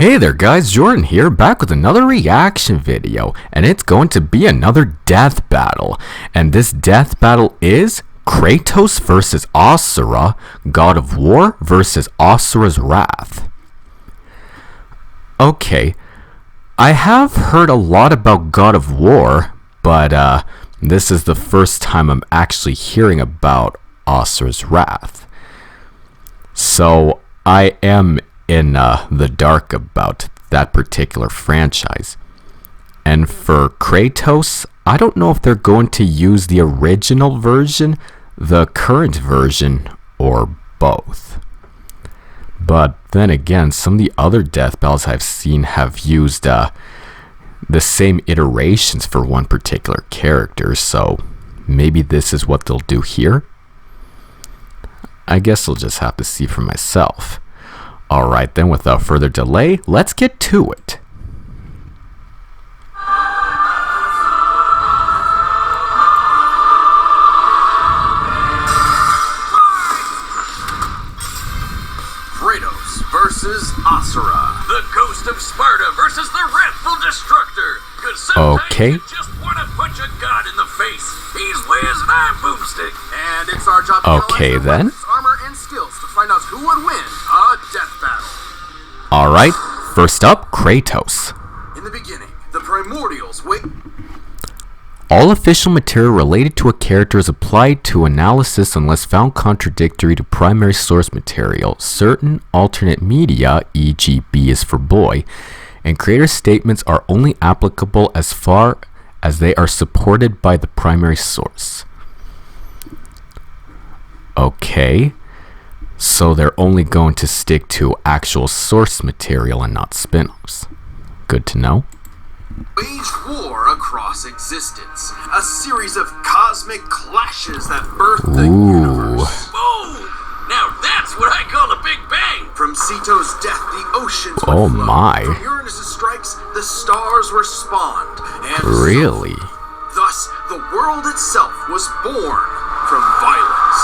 Hey there guys, Jordan here, back with another reaction video, and it's going to be another death battle. And this death battle is Kratos versus Asura, God of War versus Asura's Wrath. Okay, I have heard a lot about God of War, but this is the first time I'm actually hearing about Asura's Wrath. So I am in the dark about that particular franchise. And for Kratos, I don't know if they're going to use the original version, the current version, or both. But then again, some of the other death battles I've seen have used the same iterations for one particular character, so maybe this is what they'll do here. I guess I'll just have to see for myself. Alright then, without further delay, let's get to it. Kratos versus Asura. The ghost of Sparta versus the wrathful destructor. Cause sometimes you just want to punch a god in the face. He's Wiz and I'm Boomstick. And it's our job to okay then. Armor and skills to find out who would win a death battle. Alright, first up, Kratos. In the beginning, the primordials wait. All official material related to a character is applied to analysis unless found contradictory to primary source material. Certain alternate media, e.g. B is for boy, and creator statements are only applicable as far as they are supported by the primary source. Okay, so they're only going to stick to actual source material and not spin-offs. Good to know. Waged war across existence, a series of cosmic clashes that birthed the universe. Boom! Now that's what I call a Big Bang! From Ceto's death, the oceans would flow. My. From Uranus' strikes, the stars were spawned. And really? Thus, the world itself was born from violence.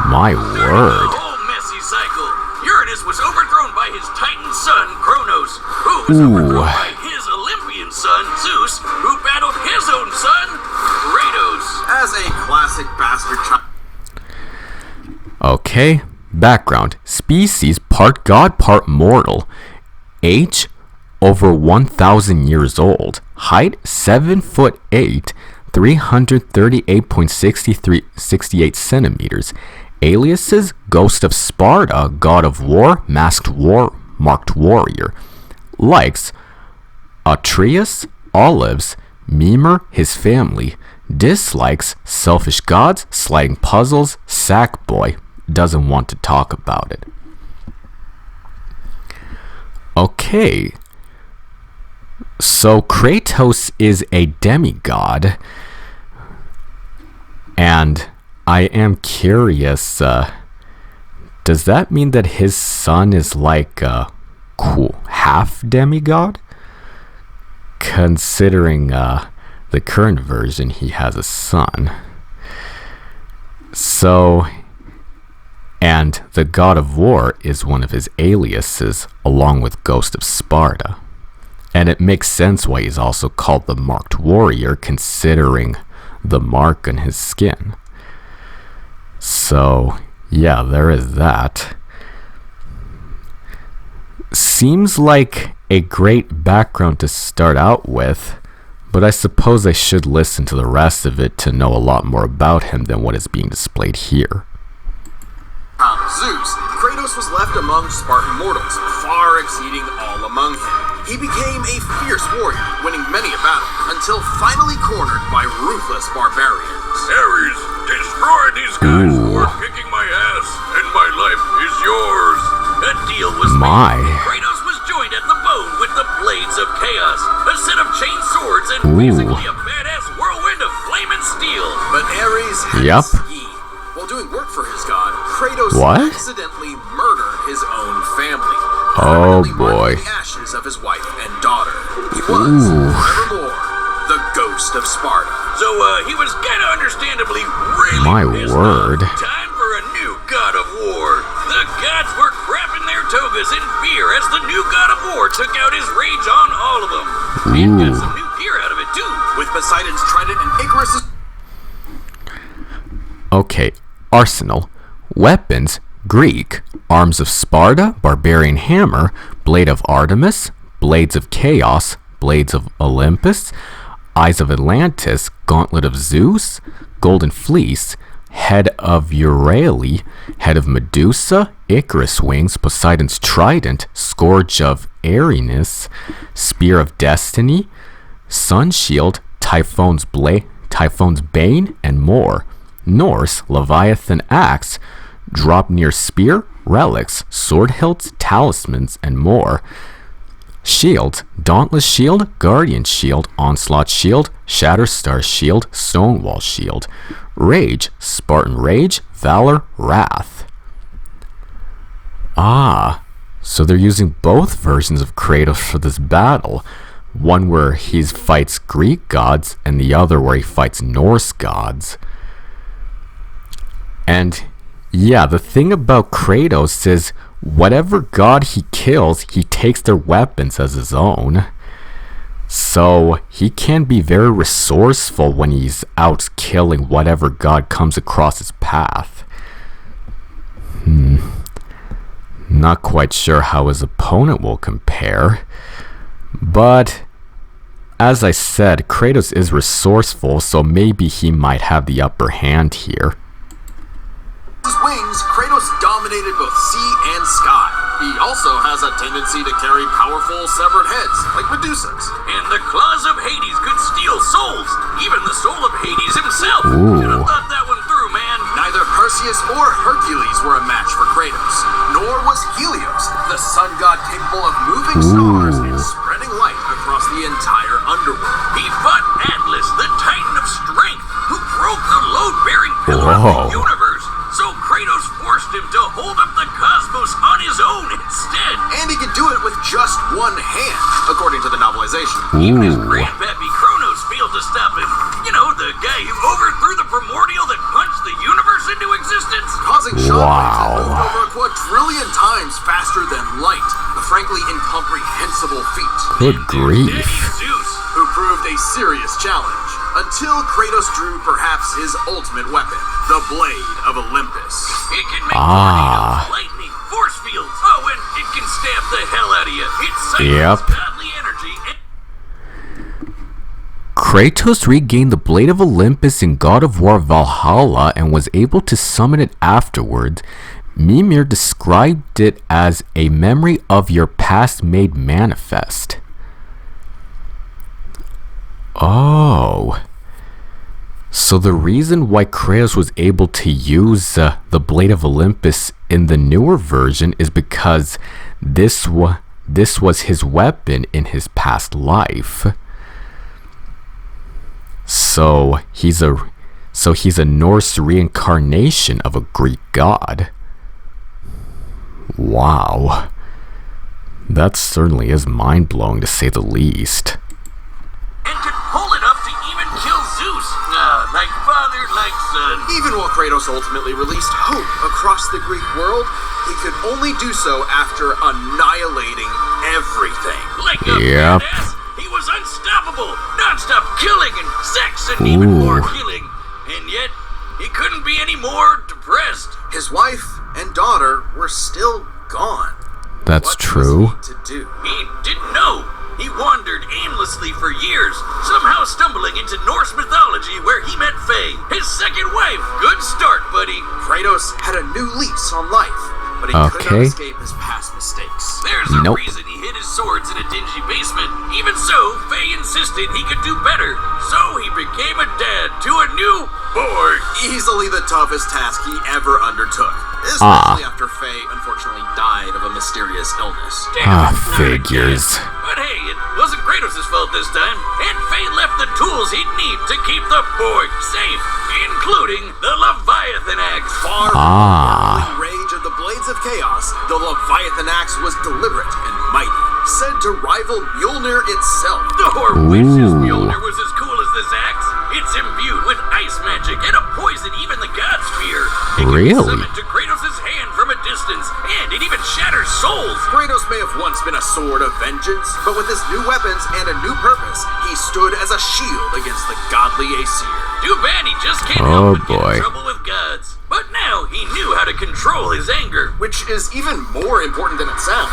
My word. The whole messy cycle. Uranus was overthrown by his Titan son, Kronos, who was overthrown by his Olympian son, Zeus, who battled his own son, Kratos. As a classic bastard child. Okay, background. Species part god, part mortal. Age over 1,000 years old. Height 7'8", 338.68 centimeters. Aliases: Ghost of Sparta, God of War, Marked Warrior. Likes: Atreus, Olives, Mimer, his family. Dislikes: Selfish Gods, Sliding Puzzles, Sackboy. Doesn't want to talk about it. Okay. So Kratos is a demigod. And I am curious, does that mean that his son is like a half demigod? Considering the current version, he has a son. So, and the God of War is one of his aliases, along with Ghost of Sparta. And it makes sense why he's also called the Marked Warrior, considering the mark on his skin. So, yeah, there is that. Seems like a great background to start out with, but I suppose I should listen to the rest of it to know a lot more about him than what is being displayed here. Zeus, Kratos was left among Spartan mortals, far exceeding all among him. He became a fierce warrior, winning many a battle, until finally cornered by ruthless barbarians. Ares, destroy these guys who are kicking my ass, and my life is yours. A deal was made. Kratos was joined at the bone with the Blades of Chaos, a set of chain swords, and basically a badass whirlwind of flame and steel. But Ares had a scheme. While doing work for his god, Kratos accidentally murdered his own family. Oh boy. The ashes of his wife and daughter. He was, nevermore, the Ghost of Sparta. So he was kind of understandably really pissed off. Time for a new God of War. The gods were crapping their togas in fear as the new god of war took out his rage on all of them. And got some new gear out of it too, with Poseidon's trident and Icarus's... Okay, arsenal. Weapons, Greek. Arms of Sparta, barbarian hammer, blade of Artemis, blades of Chaos, blades of Olympus, eyes of Atlantis, gauntlet of Zeus, golden fleece, head of Euryale, head of Medusa, Icarus wings, Poseidon's trident, scourge of Arinus, spear of destiny, sun shield, Typhoon's bane, and more. Norse, Leviathan axe, Draupnir spear, relics, sword hilts, talismans, and more. Shields, Dauntless shield, Guardian shield, Onslaught shield, Shatterstar shield, Stonewall shield. Rage, Spartan rage, Valor, Wrath. Ah, so they're using both versions of Kratos for this battle. One where he fights Greek gods, and the other where he fights Norse gods. And yeah, the thing about Kratos is whatever god he kills, he takes their weapons as his own. So he can be very resourceful when he's out killing whatever god comes across his path. Not quite sure how his opponent will compare. But as I said, Kratos is resourceful, so maybe he might have the upper hand here. His wings, Kratos dominated both sea and sky. He also has a tendency to carry powerful severed heads, like Medusa's. And the claws of Hades could steal souls, even the soul of Hades himself. Should have thought that one through, man. Neither Perseus or Hercules were a match for Kratos, nor was Helios, the sun god capable of moving stars and spreading light across the entire underworld. He fought Atlas, the titan of strength, who broke the load-bearing pillar of the universe. So Kratos forced him to hold up the cosmos on his own instead. And he could do it with just one hand, according to the novelization. Even his grandpappy Kronos failed to stop him. You know, the guy who overthrew the primordial that punched the universe into existence. Causing shockwaves that moved over a quadrillion times faster than light. A frankly incomprehensible feat. Good grief. Daddy Zeus, who proved a serious challenge. Until Kratos drew perhaps his ultimate weapon, the Blade of Olympus. It can make tornadoes, lightning, force fields. Oh, and it can stab the hell out of you. It cycles godly energy. Kratos regained the Blade of Olympus in God of War Valhalla and was able to summon it afterwards. Mimir described it as a memory of your past made manifest. Oh, so the reason why Kratos was able to use the Blade of Olympus in the newer version is because this was his weapon in his past life. So he's a Norse reincarnation of a Greek god. Wow, that certainly is mind-blowing to say the least. And could pull enough to even kill Zeus. Like father, like son. Even while Kratos ultimately released hope across the Greek world, he could only do so after annihilating everything. Like a badass, he was unstoppable. Non-stop killing and sex and even more killing. And yet, he couldn't be any more depressed. His wife and daughter were still gone. That's true. What was he to do? He didn't know. He wandered aimlessly for years, somehow stumbling into Norse mythology where he met Faye, his second wife. Good start, buddy. Kratos had a new lease on life, but he could not escape his past mistakes. There's a reason he hid his swords in a dingy basement. Even so, Faye insisted he could do better, so he became a dad to a new boy. Easily the toughest task he ever undertook, especially after Faye unfortunately died of a mysterious illness. Figures. But hey, it wasn't Kratos' fault this time, and Faye left the tools he'd need to keep the boy safe, including the Leviathan axe. Far from the rage of the Blades of Chaos, the Leviathan axe was deliberate and mighty, said to rival Mjolnir itself. Thor wishes Mjolnir was as cool as this axe. It's imbued with ice magic and a poison even the gods fear. It can be summoned to Kratos' hand from a distance and it even shatters souls. Kratos may have once been a sword of vengeance, but with his new weapons and a new purpose, he stood as a shield against the godly Asura. Too bad he just can't help but get in trouble with gods. But now he knew how to control his anger, which is even more important than it sounds.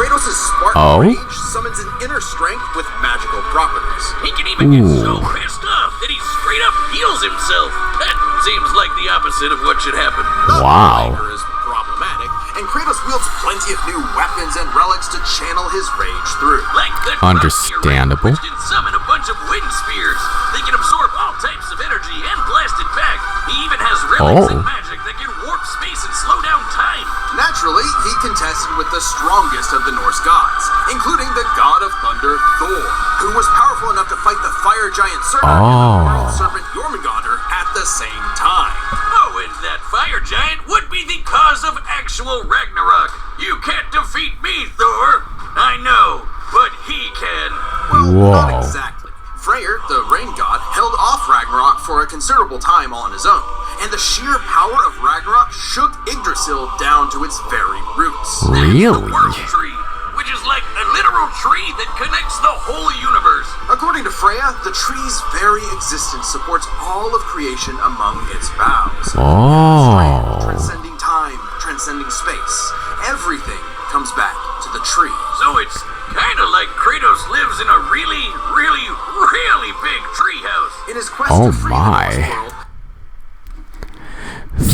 Kratos' Spartan rage summons an inner strength with magical properties. He can even get so pissed off that he straight up heals himself. That seems like the opposite of what should happen. Wow. Anger is problematic, and Kratos wields plenty of new weapons and relics to channel his rage through. Like the Understandable. Which can summon a bunch of wind spears. They can absorb all types of energy and blast it back. He even has relics and magic that can warp space and slow down time. Naturally, he contested with the strongest of the Norse gods, including the god of thunder, Thor, who was powerful enough to fight the fire giant serpent and the world serpent Jormungandr at the same time. Oh, and that fire giant would be the cause of actual Ragnarok. You can't defeat me, Thor. I know, but he can. Well, not exactly. Freyr, the rain god, held off Ragnarok for a considerable time on his own, and the sheer power of Ragnarok shook Yggdrasil down to its very roots. Really? The World Tree, which is like a literal tree that connects the whole universe. According to Freya, the tree's very existence supports all of creation among its boughs. Transcending time, transcending space. Everything comes back to the tree. So it's kind of like Kratos lives in a really, really, really big treehouse. In his quest to free the Norse world.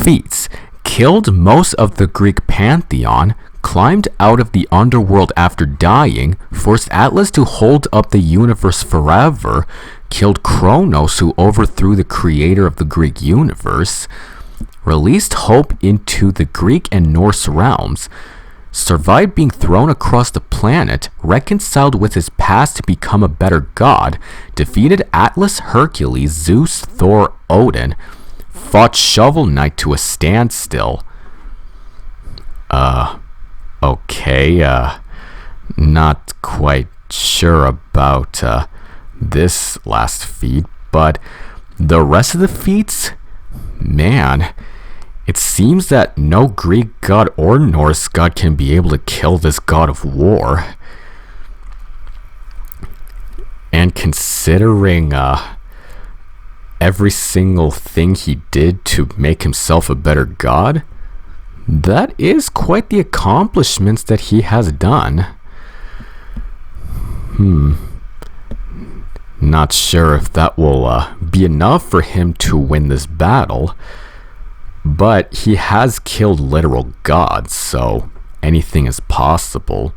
Feats. Killed most of the Greek pantheon, climbed out of the underworld after dying, forced Atlas to hold up the universe forever, killed Kronos who overthrew the creator of the Greek universe, released hope into the Greek and Norse realms, survived being thrown across the planet, reconciled with his past to become a better god, defeated Atlas, Hercules, Zeus, Thor, Odin, fought Shovel Knight to a standstill. Okay, not quite sure about this last feat, but the rest of the feats, man, it seems that no Greek god or Norse god can be able to kill this god of war. And considering every single thing he did to make himself a better god, that is quite the accomplishments that he has done. Not sure if that will be enough for him to win this battle, but he has killed literal gods, so anything is possible.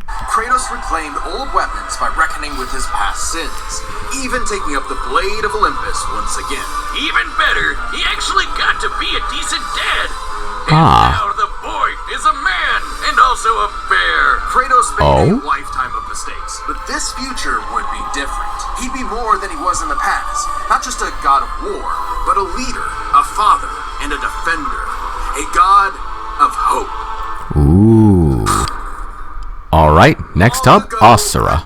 Kratos reclaimed old weapons by reckoning with his past sins, even taking up the Blade of Olympus once again. Even better, he actually got to be a decent dad. And now the boy is a man and also a bear. Kratos made a lifetime of mistakes, but this future would be different. He'd be more than he was in the past. Not just a god of war, but a leader, a father, and a defender. A god of hope. Ooh. Alright, next up, Asura.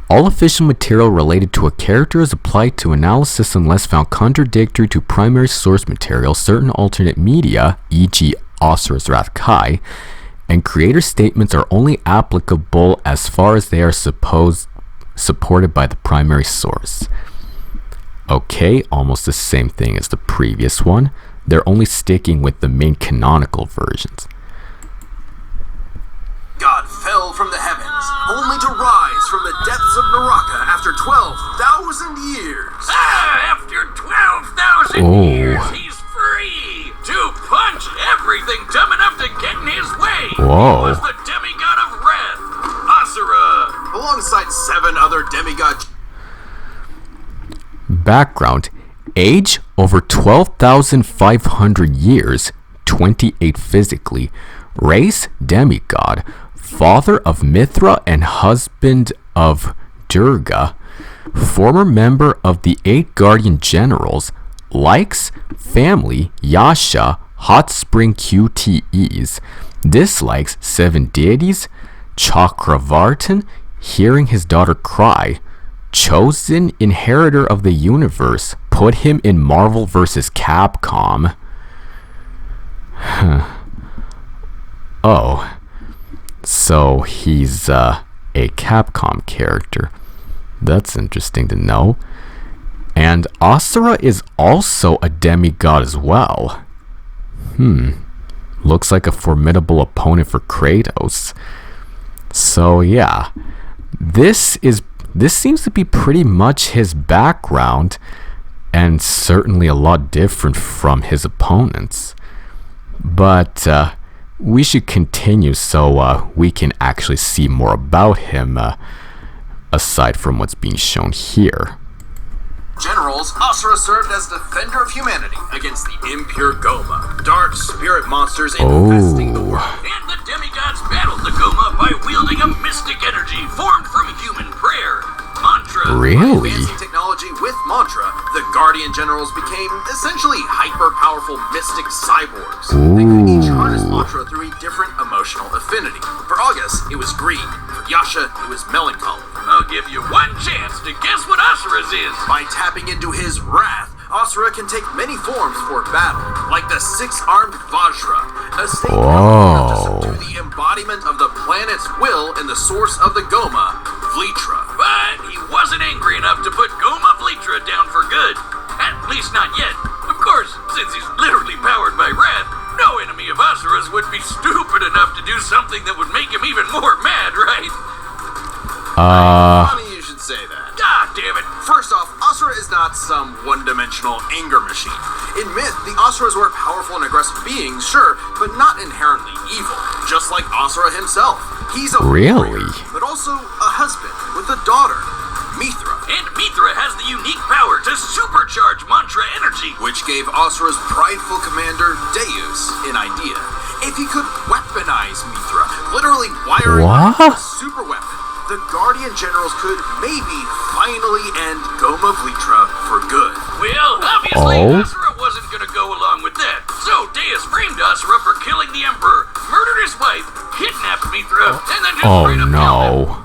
All official material related to a character is applied to analysis unless found contradictory to primary source material, certain alternate media, e.g. Asura's Wrath Kai, and creator statements are only applicable as far as they are supported by the primary source. Okay, almost the same thing as the previous one. They're only sticking with the main canonical versions. God fell from the heavens, only to rise from the depths of Naraka after 12,000 years. After 12,000 years, he's free to punch everything dumb enough to get in his way. Whoa. He was the demigod of wrath, Asura, alongside 7 other demigods. Background. Age over 12,500 years, 28 physically. Race, demigod. Father of Mithra and husband of Durga. Former member of the 8 Guardian Generals. Likes, family, Yasha, hot spring QTEs. Dislikes, 7 deities. Chakravartin, hearing his daughter cry. Chosen inheritor of the universe. Put him in Marvel vs. Capcom. Oh, so he's a Capcom character. That's interesting to know. And Asura is also a demigod as well. Looks like a formidable opponent for Kratos. So yeah, this seems to be pretty much his background, and certainly a lot different from his opponents. But we should continue so we can actually see more about him aside from what's being shown here. Generals, Asura served as defender of humanity against the impure Goma, dark spirit monsters infesting the world. And the demigods battled the Goma by wielding a mystic energy formed from human prayer. Mantra. Really? By advancing technology with Mantra, the Guardian Generals became essentially hyper-powerful mystic cyborgs. They could each harness Mantra through a different emotional affinity. For August, it was greed. For Yasha, it was melancholy. I'll give you one chance to guess what Asura's is. By tapping into his wrath, Asura can take many forms for battle, like the six-armed Vajra, a state powerful enough to subdue the embodiment of the planet's will in the source of the Goma, Vlitra. But he wasn't angry enough to put Goma Vlitra down for good. At least not yet. Of course, since he's literally powered by wrath, no enemy of Asura's would be stupid enough to do something that would make him even more mad, right? Funny you should say that. God damn it. First off, Asura is not some one-dimensional anger machine. In myth, the Asuras were powerful and aggressive beings, sure, but not inherently evil. Just like Asura himself. He's a warrior, but also a husband with a daughter, Mithra. And Mithra has the unique power to supercharge Mantra energy, which gave Asura's prideful commander, Deus, an idea. If he could weaponize Mithra, literally wiring a super weapon, the Guardian Generals could maybe finally end Goma Vlitra for good. Well, obviously, Asura wasn't gonna go along with that. So Deus framed Asura for killing the Emperor, murdered his wife, kidnapped Mithra, and then just straight up killed him.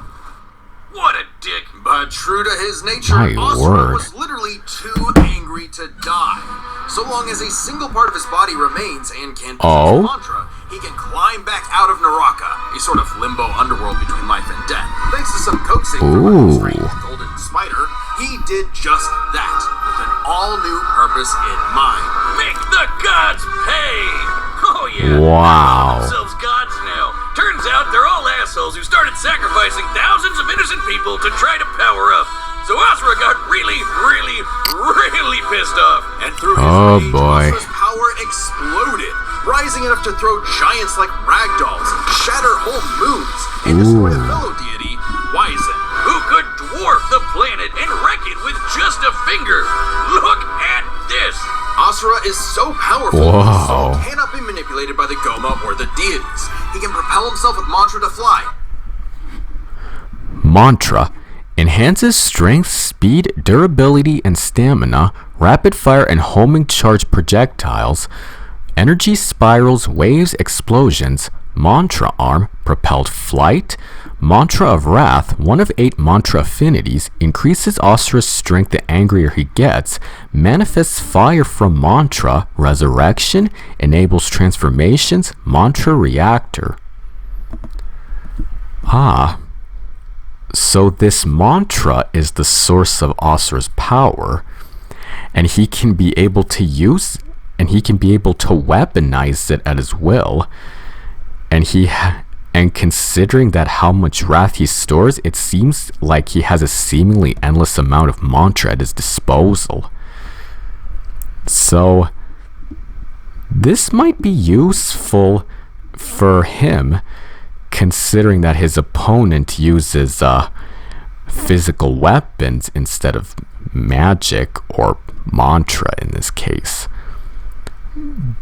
What a dick. But true to his nature, Asura was literally too angry to die. So long as a single part of his body remains and can possess Mantra, he can climb back out of Naraka, a sort of limbo underworld between life and death. Thanks to some coaxing from a strange golden spider, he did just that, with an all-new purpose in mind. Make the gods pay! Oh yeah, wow. They call themselves gods now. Turns out they're all assholes who started sacrificing thousands of innocent people to try to power up. So Asura got really pissed off. And through his rage, Asura's power exploded, rising enough to throw giants like ragdolls, shatter whole moons, and destroy a fellow deity, Wyzen, who could dwarf the planet and wreck it with just a finger. Look at this! Asura is so powerful, his soul cannot be manipulated by the Goma or the deities. He can propel himself with Mantra to fly. Mantra enhances strength, speed, durability, and stamina, rapid fire and homing charge projectiles, energy spirals, waves, explosions, Mantra arm, propelled flight, Mantra of Wrath, one of 8 Mantra affinities, increases Asura's strength the angrier he gets, manifests fire from Mantra, resurrection, enables transformations, Mantra reactor. So this Mantra is the source of Asura's power, and he can be able to use, and he can be able to weaponize it at his will, and considering that how much wrath he stores, it seems like he has a seemingly endless amount of Mantra at his disposal. So this might be useful for him, considering that his opponent uses physical weapons instead of magic or Mantra in this case.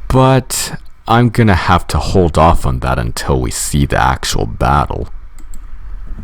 But I'm gonna have to hold off on that until we see the actual battle.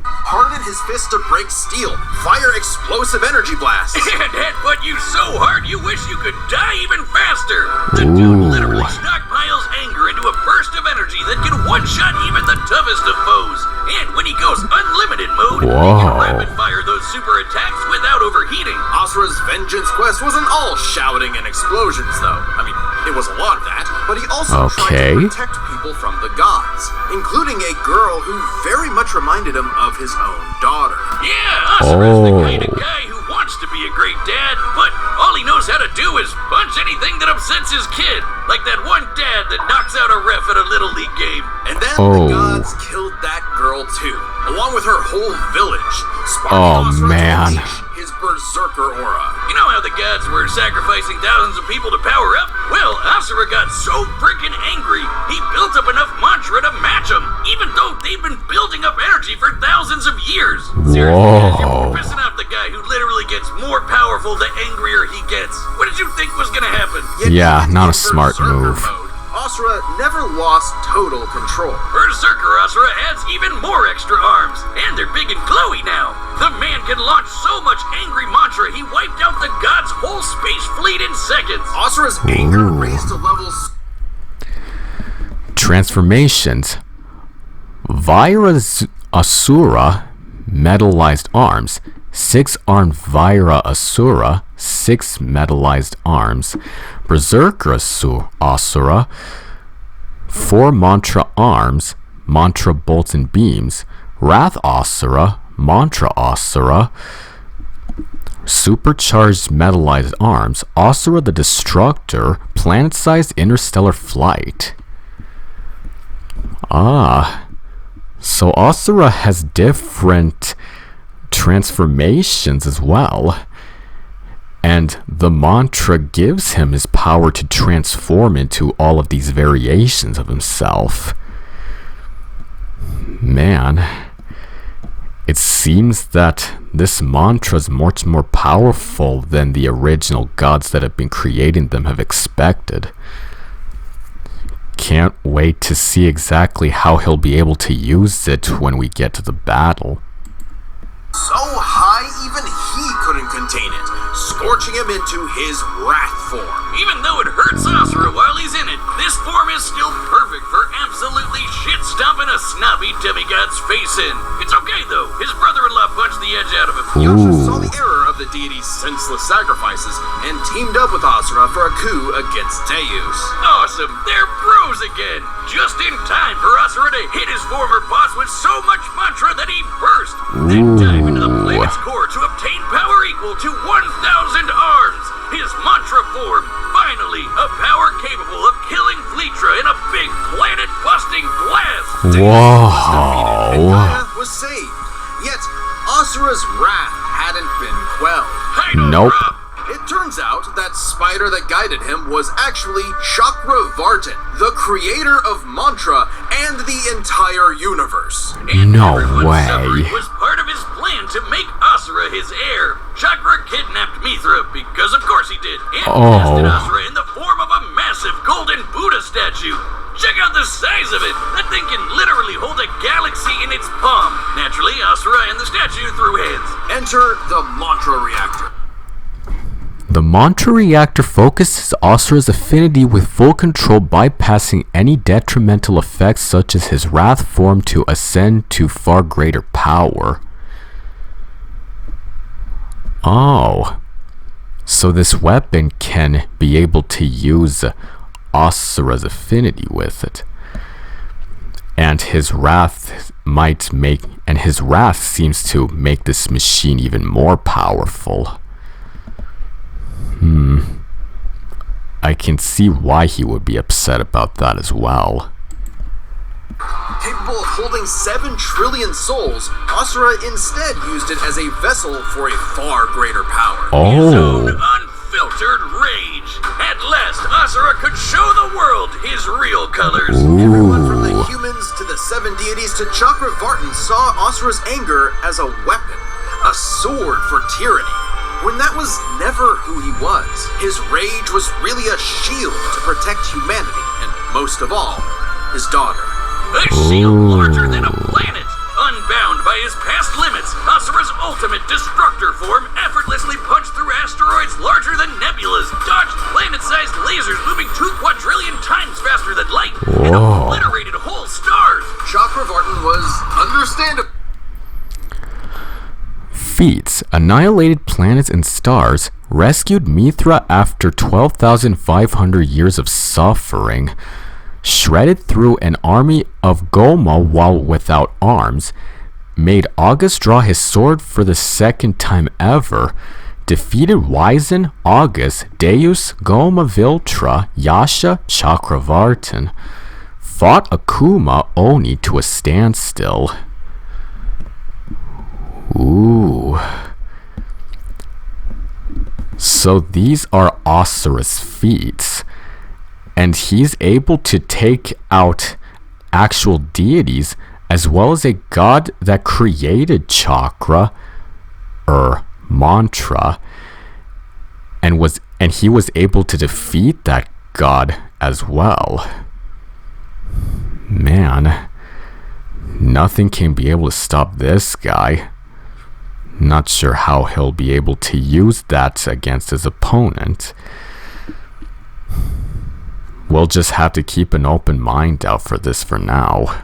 Harden his fist to break steel, fire explosive energy blast, and headbutt you so hard you wish you could die even faster. The dude literally stockpiles anger into a burst of energy that can one-shot even the toughest of foes. And when he goes unlimited mode, he can rapid fire those super attacks without overheating. Asura's vengeance quest wasn't all shouting and explosions, though. I mean, it was a lot of that. but he also Okay. tried to protect people from the gods, including a girl who very much reminded him of his own daughter. Yeah, Asura's the kind of guy who wants to be a great dad, but all he knows how to do is punch anything that upsets his kid. Like that one dad that knocks out a ref at a Little League game. And then the gods killed that girl too, along with her whole village, sparking Asura to man. unleash his berserker aura. You know how the gods were sacrificing thousands of people to power up? Well, Asura got so freaking angry, he built up enough mantra to match them, even though they've been building up energy for thousands of years. Seriously, guys, you're pissing off the guy who literally gets more powerful the angrier he gets. What did you think was gonna happen? Yet Yeah, even not in a smart berserker move. mode, Asura never lost total control. Berserker Asura adds even more extra arms, and they're big and glowy now. The man can launch so much angry mantra, he wiped out the god's whole space fleet in seconds. Asura's anger raised to levels... Transformations. Vaira Asura, metallized arms. 6-armed Vaira Asura, 6 metallized arms. Berserker Asura, 4 mantra arms, mantra bolts and beams. Wrath Asura, mantra Asura, supercharged metallized arms. Asura the Destructor, planet-sized interstellar flight. So Asura has different transformations as well. And the mantra gives him his power to transform into all of these variations of himself. Man, it seems that this mantra is much more powerful than the original gods that have been creating them have expected. Can't wait to see exactly how he'll be able to use it when we get to the battle. So high, even he couldn't contain it, scorching him into his wrath form. Even though it hurts Asura while he's in it, this form is still perfect for absolutely shit-stomping a snobby demigod's face in. It's okay though, his brother-in-law punched the edge out of him. Yasha saw the error of the deity's senseless sacrifices and teamed up with Asura for a coup against Deus. Awesome, they're bros again! Just in time for Asura to hit his former boss with so much mantra that he burst. Then dive into the planet's core to obtain power equal to 1,000 arms. His mantra form, finally, a power capable of killing Vlitra in a big planet-busting blast. Whoa. Gaia was saved, yet Asura's wrath hadn't been quelled. Nope. It turns out that spider that guided him was actually Chakravartin, the creator of mantra and the entire universe. And No everyone's way. suffering was part of his plan to make Asura his heir. Chakra kidnapped Mithra, because of course he did, and casted Asura in the form of a massive golden Buddha statue. Check out the size of it! That thing can literally hold a galaxy in its palm. Naturally, Asura and the statue threw hands. Enter the mantra reactor. The mantra reactor focuses Asura's affinity with full control, bypassing any detrimental effects such as his wrath form to ascend to far greater power. Oh, so this weapon can be able to use Asura's affinity with it. And his wrath seems to make this machine even more powerful. I can see why he would be upset about that as well. Capable of holding 7 trillion souls, Asura instead used it as a vessel for a far greater power. His own unfiltered rage. At last, Asura could show the world his real colors. Everyone from the humans to the 7 deities to Chakravartin saw Asura's anger as a weapon, a sword for tyranny. When that was never who he was. His rage was really a shield to protect humanity, and most of all, his daughter. A shield larger than a planet. Unbound by his past limits, Asura's ultimate destructor form effortlessly punched through asteroids larger than nebulas, dodged planet-sized lasers moving 2 quadrillion times faster than light, and obliterated whole stars. Chakravartin was understandable. Feats. gods annihilated planets and stars, rescued Mithra after 12,500 years of suffering, shredded through an army of Goma while without arms, made August draw his sword for the second time ever, defeated Wyzen, August, Deus, Goma Viltra, Yasha, Chakravartin, fought Akuma Oni to a standstill. Ooh. So these are Asura's feats, and he's able to take out actual deities as well as a god that created chakra or mantra, and he was able to defeat that god as well. Man, nothing can be able to stop this guy. Not sure how he'll be able to use that against his opponent. We'll just have to keep an open mind out for this for now.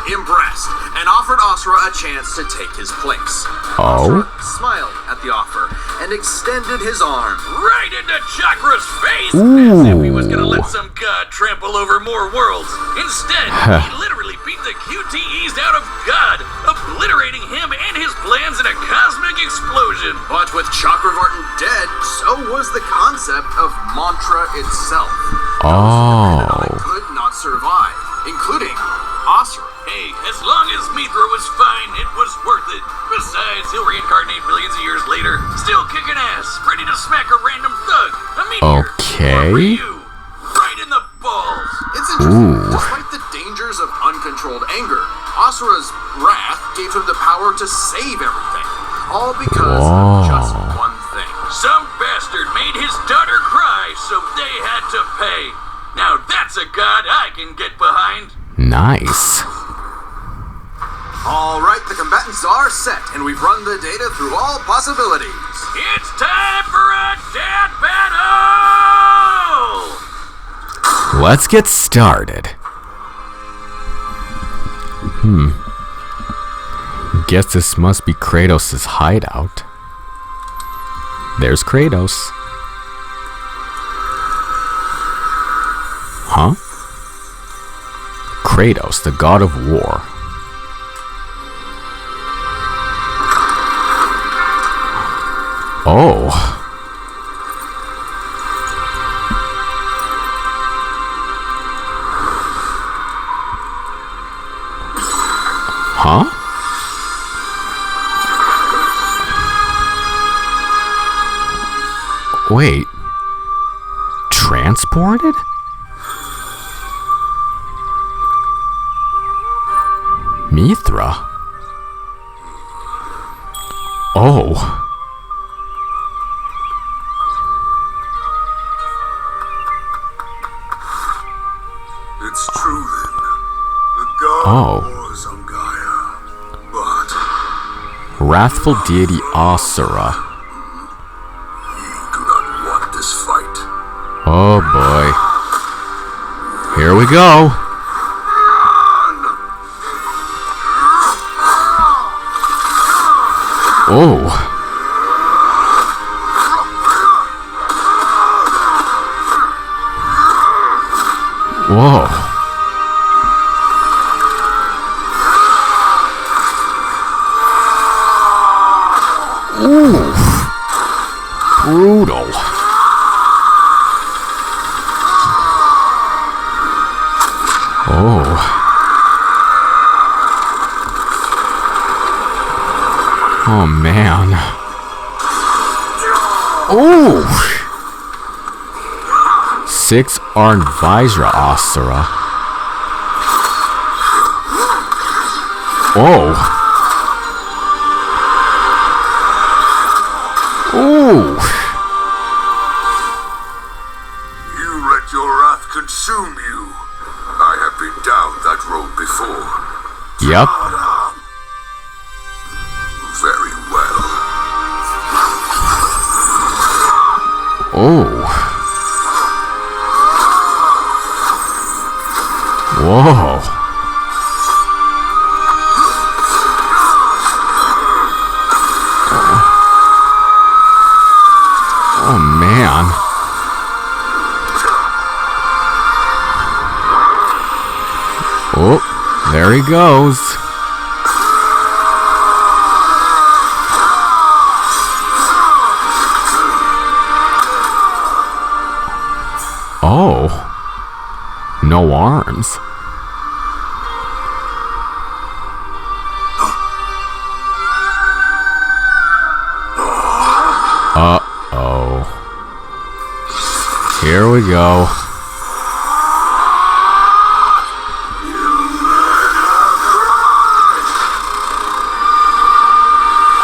Impressed and offered Asura a chance to take his place. Oh? Asura smiled at the offer and extended his arm Right into Chakra's face! Ooh. As if he was gonna let some god trample over more worlds. Instead, he literally beat the QTEs out of God, obliterating him and his plans in a cosmic explosion. But with Chakravartin dead, so was the concept of mantra itself. Oh. It could not survive, including Asura. Hey, as long as Mithra was fine, it was worth it. Besides, he'll reincarnate billions of years later, still kicking ass, ready to smack a random thug. A meteor. Okay. Or for you, right in the balls. It's interesting. Ooh. Despite the dangers of uncontrolled anger, Asura's wrath gave him the power to save everything. All because of just one thing. Some bastard made his daughter cry, so they had to pay. Now that's a god I can get behind. Nice. All right, the combatants are set, and we've run the data through all possibilities. It's time for a dead battle! Let's get started. Guess this must be Kratos' hideout. There's Kratos. Huh? Kratos, the god of war. Oh. Huh? Wait. Transported? Mithra? Oh. It's true then. The god was on Gaia. But Wrathful deity Asura. you do not want this fight. Oh boy. Here we go. Oh. Whoa. Ooh. Brutal. Oh. Oh man. Ooh. 6-armed Vajra Asura. Whoa. Ooh. You let your wrath consume you. I have been down that road before. Yep. Very well. Oh. Whoa. Oh, there he goes. Oh, no arms. Uh-oh. Here we go.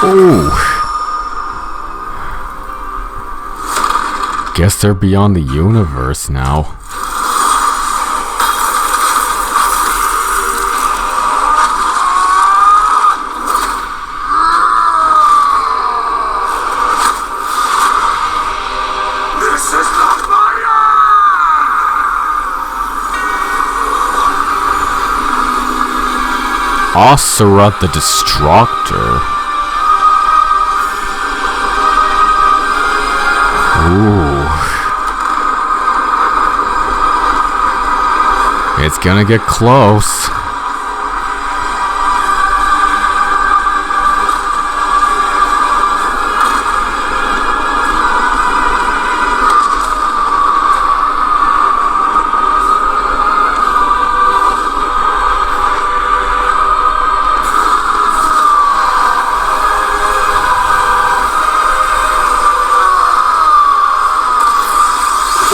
Ooh. Guess they're beyond the universe now. This is not my Asura the Destructor. Ooh. It's gonna get close.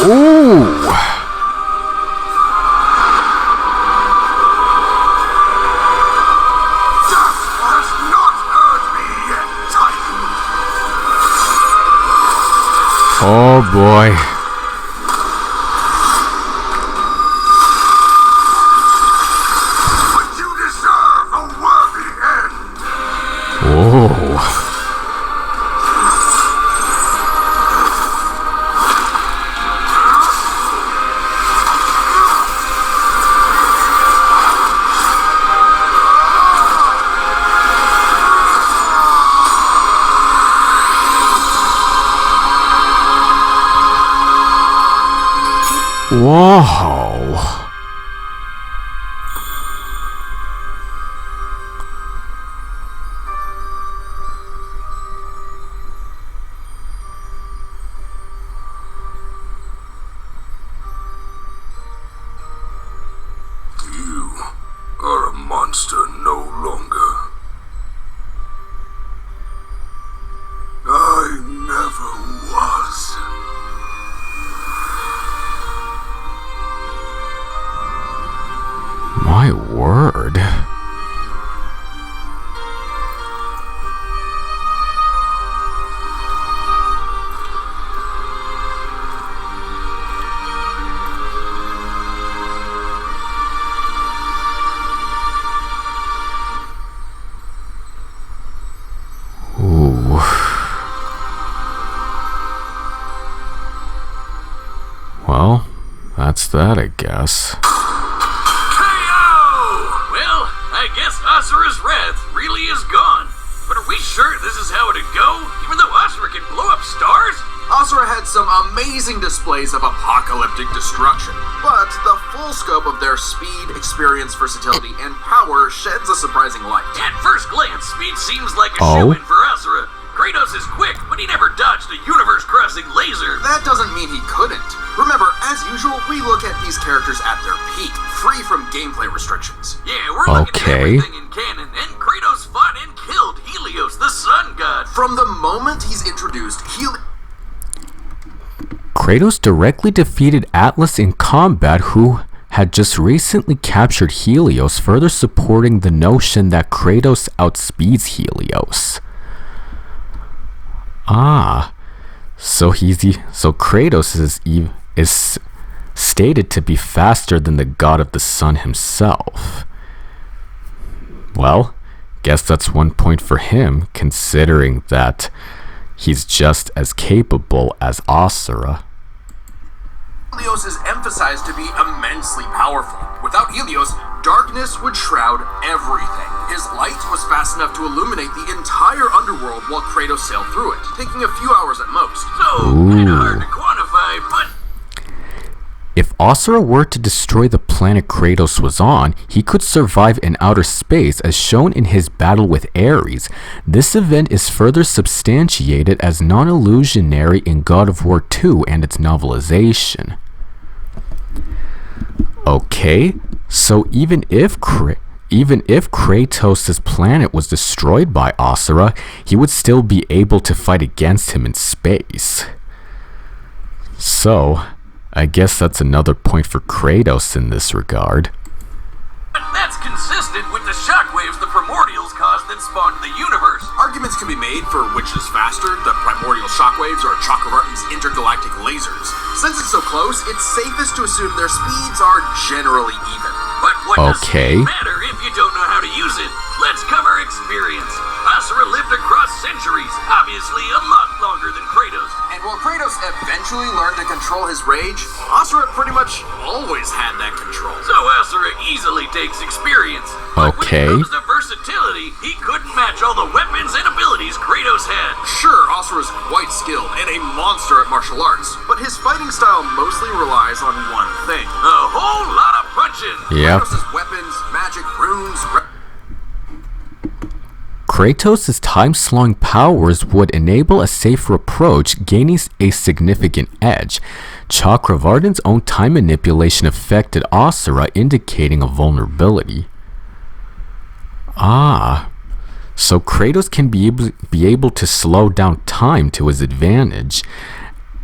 Ooh. Death has not hurt me yet, Titan. Oh boy. But you deserve a worthy end. Oh. Whoa. You are a monster no longer. I never was. My word. Ooh. Well, that's that, I guess. Well, I guess Asura's wrath really is gone. But are we sure this is how it'd go? Even though Asura can blow up stars? Asura had some amazing displays of apocalyptic destruction, but the full scope of their speed, experience, versatility, and power sheds a surprising light. At first glance, speed seems like a Oh? shoo-in for Asura. Kratos is quick, but he never dodged a universe-crossing laser. That doesn't mean he couldn't. Remember, as usual, we look at these characters at their peak, free from gameplay restrictions. Yeah, we're looking at Okay. everything in canon, and Kratos fought and killed Helios, the sun god. From the moment he's introduced, Kratos directly defeated Atlas in combat, who had just recently captured Helios, further supporting the notion that Kratos outspeeds Helios. Ah, so Kratos is stated to be faster than the god of the sun himself. Well, guess that's 1 point for him, considering that he's just as capable as Asura. Helios is emphasized to be immensely powerful. Without Helios, darkness would shroud everything. His light was fast enough to illuminate the entire underworld while Kratos sailed through it, taking a few hours at most. So, kinda hard to quantify, but If Asura were to destroy the planet Kratos was on, he could survive in outer space as shown in his battle with Ares. This event is further substantiated as non-illusionary in God of War 2 and its novelization. Okay, so even if Kratos' planet was destroyed by Asura, he would still be able to fight against him in space. So, I guess that's another point for Kratos in this regard. But that's consistent with the shockwaves the primordials caused that spawned the universe. Arguments can be made for which is faster, the primordial shockwaves or Chakravartin's intergalactic lasers. Since it's so close, it's safest to assume their speeds are generally even. But what Okay. does it matter if you don't know how to use it? Let's cover experience. Asura lived across centuries, obviously a lot longer than Kratos. And while Kratos eventually learned to control his rage, Asura pretty much always had that control. So Asura easily takes experience. But Okay. when it comes to versatility, he couldn't match all the weapons and abilities Kratos had. Sure, Asura's quite skilled and a monster at martial arts, but his fighting style mostly relies on one thing. A whole lot of punching. Yep. Kratos' weapons, magic, runes, Kratos' time-slowing powers would enable a safer approach, gaining a significant edge. Chakravartin's own time manipulation affected Asura, indicating a vulnerability. Ah, so Kratos can be able to slow down time to his advantage,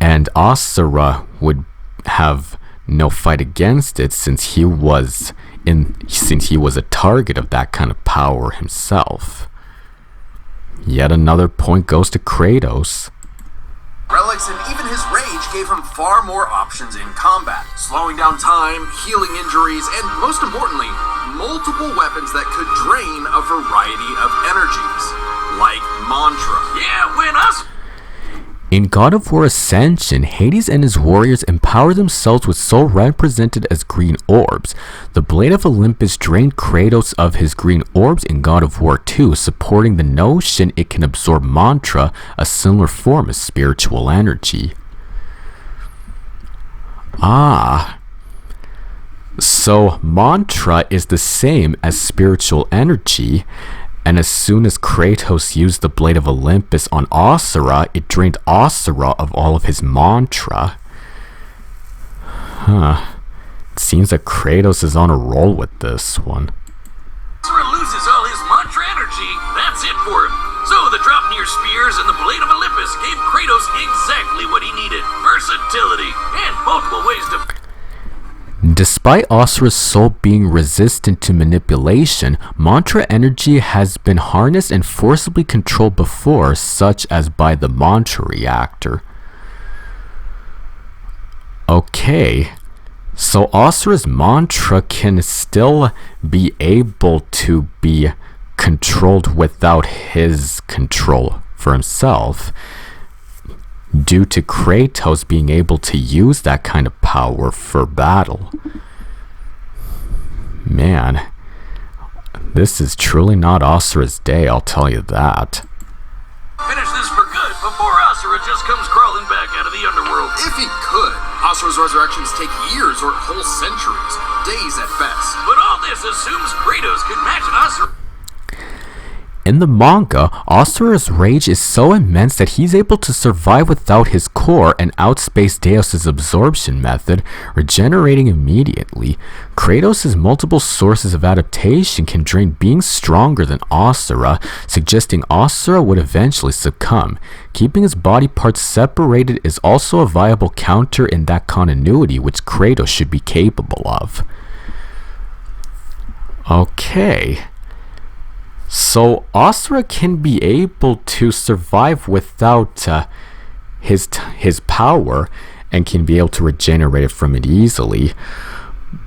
and Asura would have no fight against it since he was a target of that kind of power himself. Yet another point goes to Kratos. relics, and even his rage gave him far more options in combat, slowing down time, healing injuries, and most importantly, multiple weapons that could drain a variety of energies, like mantra. Yeah, when us In God of War Ascension, Hades and his warriors empower themselves with soul represented as green orbs. The Blade of Olympus drained Kratos of his green orbs in God of War 2, supporting the notion it can absorb mantra, a similar form of spiritual energy. Ah. So mantra is the same as spiritual energy, and as soon as Kratos used the Blade of Olympus on Asura, it drained Asura of all of his mantra. It seems that Kratos is on a roll with this one. Asura loses all his mantra energy, that's it for him. So the Draupnir spears and the Blade of Olympus gave Kratos exactly what he needed: versatility and multiple ways to. Despite Asura's soul being resistant to manipulation, mantra energy has been harnessed and forcibly controlled before, such as by the mantra reactor. Okay, so Asura's mantra can still be able to be controlled without his control for himself, due to Kratos being able to use that kind of power for battle. Man, this is truly not Asura's day, I'll tell you that. Finish this for good before Asura just comes crawling back out of the underworld. If he could, Asura's resurrections take years or whole centuries, days at best. But all this assumes Kratos could match Asura. In the manga, Asura's rage is so immense that he's able to survive without his core and outspace Deus' absorption method, regenerating immediately. Kratos' multiple sources of adaptation can drain beings stronger than Asura, suggesting Asura would eventually succumb. Keeping his body parts separated is also a viable counter in that continuity which Kratos should be capable of. Okay. So Asura can be able to survive without his power and can be able to regenerate from it easily.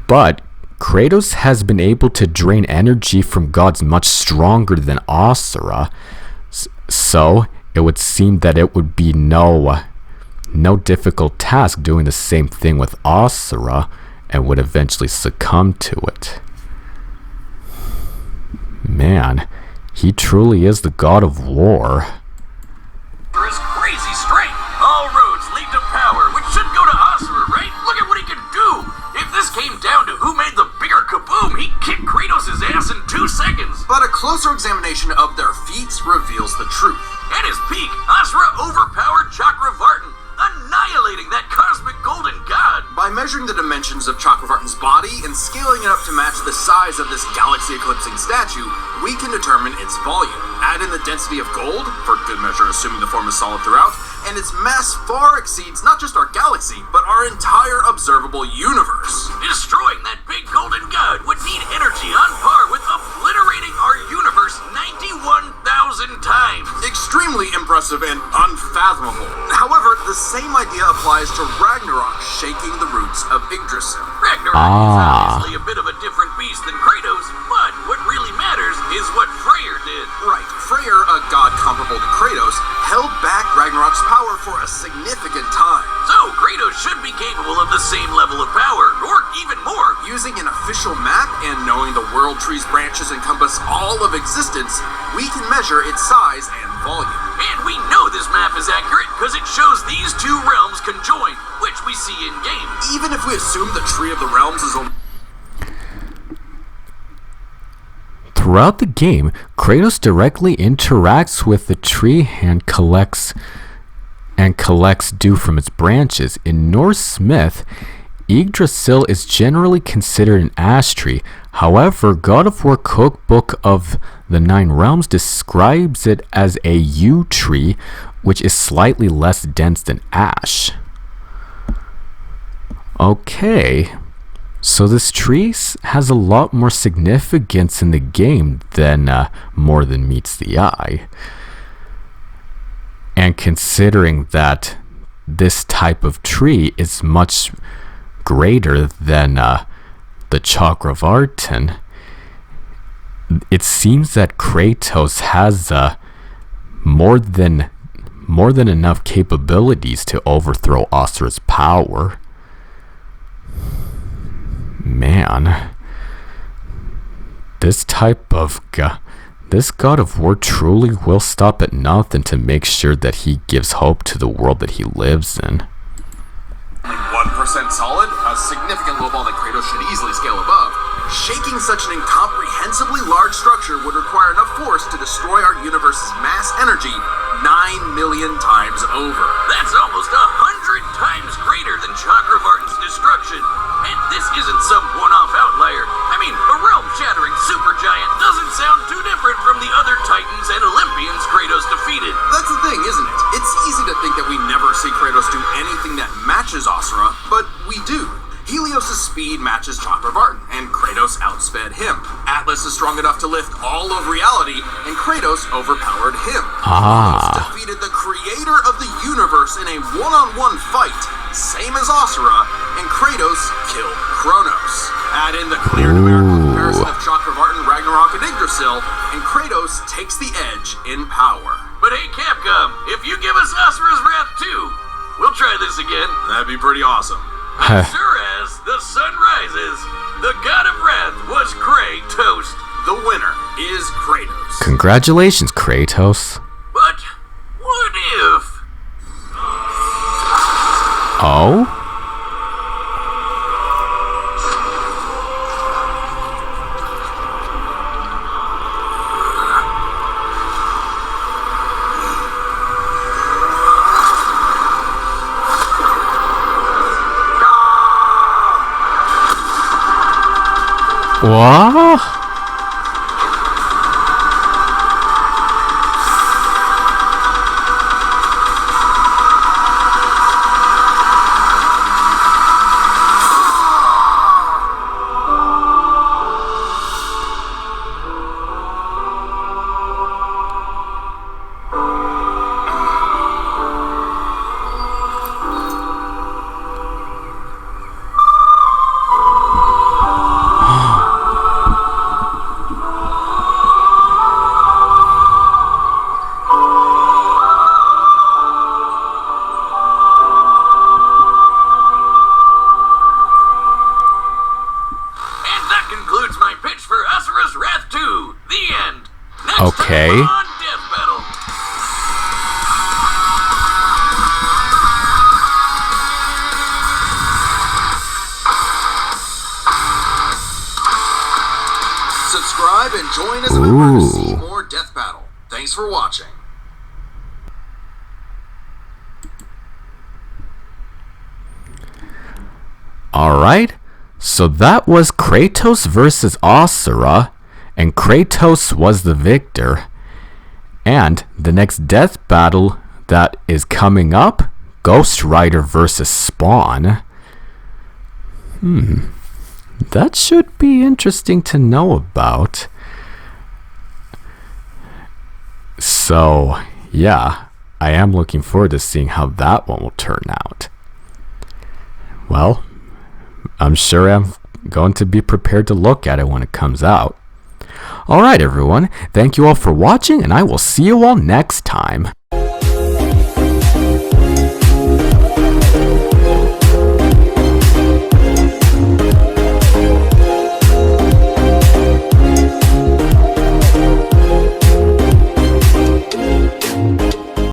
But Kratos has been able to drain energy from gods much stronger than Asura. So it would seem that it would be no difficult task doing the same thing with Asura and would eventually succumb to it. Man, he truly is the god of war. For his crazy strength, all roads lead to power, which should go to Asura, right? Look at what he can do. 2 seconds. But a closer examination of their feats reveals the truth. At his peak, Asura overpowered Chakravartin, annihilating that cosmic golden god. By measuring the dimensions of Chakravartin's body and scaling it up to match the size of this galaxy-eclipsing statue, we can determine its volume. Add in the density of gold, for good measure assuming the form is solid throughout, and its mass far exceeds not just our galaxy, but our entire observable universe. Destroying that big golden god would need energy on par with obliterating our universe 91,000 times. Extremely impressive and unfathomable. However, the same idea applies to Ragnarok shaking the roots of Yggdrasil. Ragnarok is obviously a bit of a different beast than Kratos, but what really matters is what Freyr did. Right, Freyr, a god comparable to Kratos, held back Ragnarok's power for a significant time. So Kratos should be capable of the same level of power, or even more. Using an official map and knowing the world tree's branches encompass all of existence, we can measure its size and volume. And we know this map is accurate because it shows these two realms conjoined, which we see in game. Even if we assume the Tree of the Realms is only... Throughout the game, Kratos directly interacts with the tree and collects dew from its branches. In Norse myth, Yggdrasil is generally considered an ash tree. However, God of War Cookbook of the Nine Realms describes it as a yew tree, which is slightly less dense than ash. Okay, so this tree has a lot more significance in the game than more than meets the eye. And considering that this type of tree is much greater than the Chakravartin, it seems that Kratos has more than enough capabilities to overthrow Asura's power. Man, this God of War truly will stop at nothing to make sure that he gives hope to the world that he lives in. 1% solid, a significant low ball that Kratos should easily scale above. Shaking such an incomprehensibly large structure would require enough force to destroy our universe's mass energy 9 million times over. That's almost 100 times greater than Chakravartin's destruction. And this isn't some one-off outlier. I mean, a realm-shattering supergiant doesn't sound too different from the other Titans and Olympians Kratos defeated. That's the thing, isn't it? It's easy to think that we never see Kratos do anything that matches Asura, but we do. Helios' speed matches Chakravartin, and Kratos outsped him. Atlas is strong enough to lift all of reality, and Kratos overpowered him. Helios defeated the creator of the universe in a one-on-one fight, same as Asura, and Kratos killed Kronos. Add in the clear numerical comparison of Chakravartin, Ragnarok, and Yggdrasil, and Kratos takes the edge in power. But hey, Capcom, if you give us Asura's Wrath too, we'll try this again. That'd be pretty awesome. As sure as the sun rises, the god of wrath was Kratos. The winner is Kratos. Congratulations, Kratos. But what if... Oh? What? Okay. On Death Battle. subscribe, and join us if you want to see more Death Battle. Thanks for watching. Alright, so that was Kratos versus Asura, and Kratos was the victor. And the next death battle that is coming up, Ghost Rider versus Spawn. That should be interesting to know about. So, yeah, I am looking forward to seeing how that one will turn out. Well, I'm sure I'm going to be prepared to look at it when it comes out. Alright everyone, thank you all for watching, and I will see you all next time.